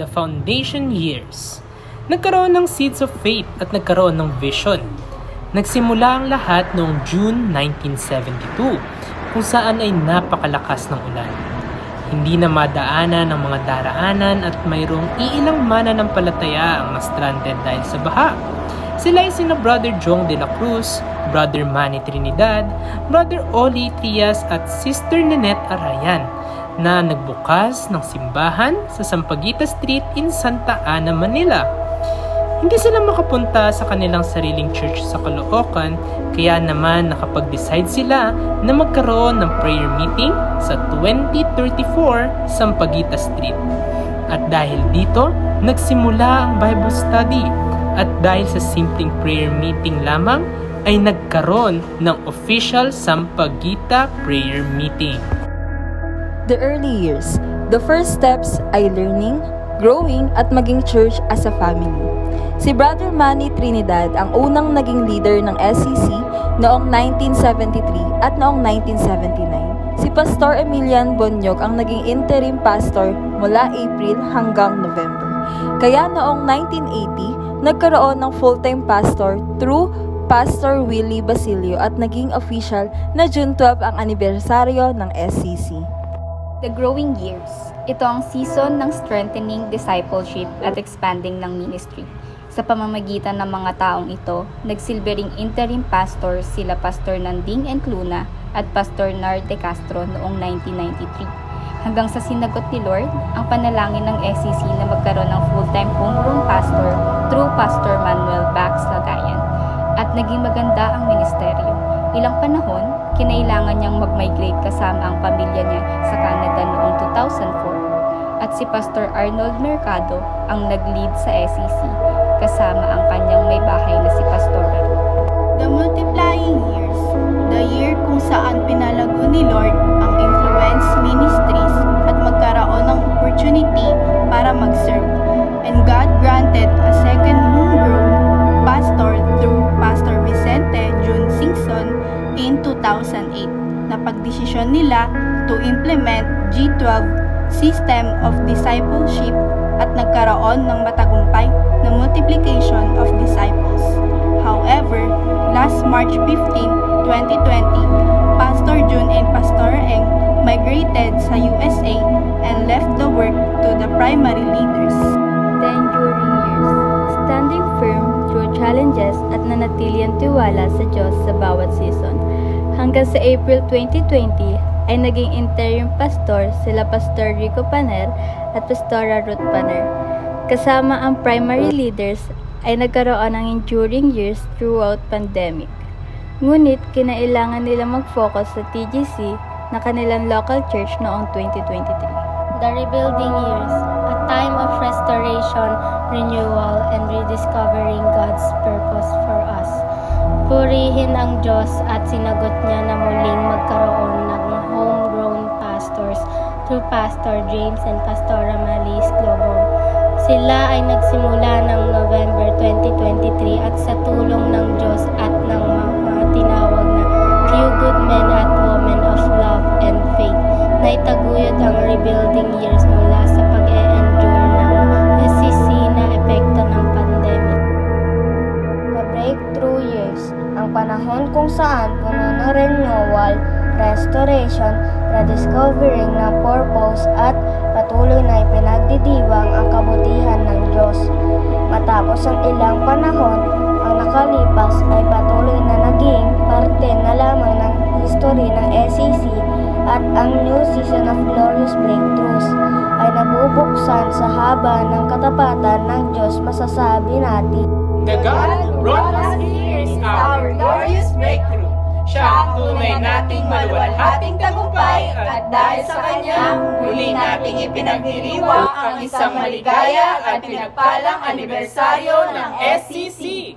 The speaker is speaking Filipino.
the foundation years. Nagkaroon ng seeds of faith at nagkaroon ng vision. Nagsimula ang lahat noong June 1972 kung saan ay napakalakas ng ulan. Hindi na madaanan ng mga daraanan at mayroong iilang mananampalataya ang na-stranded dahil sa baha. Sila ay sina Brother Jong de la Cruz, Brother Manny Trinidad, Brother Oli Trias at Sister Nanette Arayan na nagbukas ng simbahan sa Sampaguita Street in Santa Ana, Manila. Hindi sila makapunta sa kanilang sariling church sa Caloocan, kaya naman nakapag-decide sila na magkaroon ng prayer meeting sa 2034 Sampaguita Street. At dahil dito, nagsimula ang Bible study. At dahil sa simpleng prayer meeting lamang, ay nagkaroon ng official Sampaguita prayer meeting. The early years, the first steps ay learning, growing at maging church as a family. Si Brother Manny Trinidad ang unang naging leader ng SCC noong 1973 at noong 1979. Si Pastor Emilian Bonyog ang naging interim pastor mula April hanggang November. Kaya noong 1980, nagkaroon ng full-time pastor through Pastor Willie Basilio at naging official na June 12 ang anibersaryo ng SCC. The growing years. Ito ang season ng strengthening discipleship at expanding ng ministry. Sa pamamagitan ng mga taong ito, nagsilbering interim pastor sila Pastor Nanding Encluna at Pastor Nard de Castro noong 1993. Hanggang sa sinagot ni Lord ang panalangin ng SCC na magkaroon ng full-time homeroom pastor through Pastor Manuel Bax Lagayan. At naging maganda ang ministeryo. Ilang panahon, kinailangan niyang mag-migrate kasama ang pamilya niya sa Canada noong 2004. At si Pastor Arnold Mercado ang nag-lead sa SCC kasama ang kanyang may bahay na si Pastor Raro. The multiplying years, the year kung saan pinalago ni Lord ang influence ministries at magkaroon ng opportunity para mag-serve. And God granted a second homegrown pastor through Pastor Vicente Jun Singson in 2008 na pagdesisyon nila to implement G12 system of discipleship at nagkaroon ng matagumpay na multiplication of disciples. However, last March 15, 2020, Pastor Jun and Pastor Eng migrated sa USA and left the work to the primary leaders. The enduring years, standing firm through challenges at nanatili ang tiwala sa Diyos sa bawat season. Hanggang sa April 2020 ay naging interim pastor sila Pastor Rico Paner at Pastora Ruth Paner. Kasama ang primary leaders ay nagkaroon ng enduring years throughout pandemic. Ngunit kinailangan nila mag-focus sa TGC na kanilang local church noong 2023. The rebuilding years, a time of restoration, renewal, and rediscovering God's purpose for us. Purihin ang Diyos at sinagot niya na muling magkaroon ng homegrown pastors through Pastor James and Pastora Malis Globong. Sila ay nagsimula ng November 2023 at sa tulong ng Diyos at ng mga tinawag na few good men at women of love and faith na itaguyod ang rebuilding years mula sa pag-e-endure ng SCC na epekto ng pandemic. The breakthrough years, ang panahon kung saan puno ng renewal, restoration, rediscovering ng purpose at patuloy na ipinagdidiwang ang kabutihan ng Diyos. Matapos ang ilang panahon, ang nakalipas ay patuloy na naging parte na lamang ng history ng SCC at ang new season of glorious breakthroughs ay nabubuksan sa haba ng katapatan ng Diyos. Masasabi natin, The God who brought us here is our glorious breakthrough. Siya ang tunay nating maluwalhating tagumpay at dahil sa Kanya, muli nating ipinagdiriwang ang isang maligaya at pinagpalang anibersaryo ng SCC.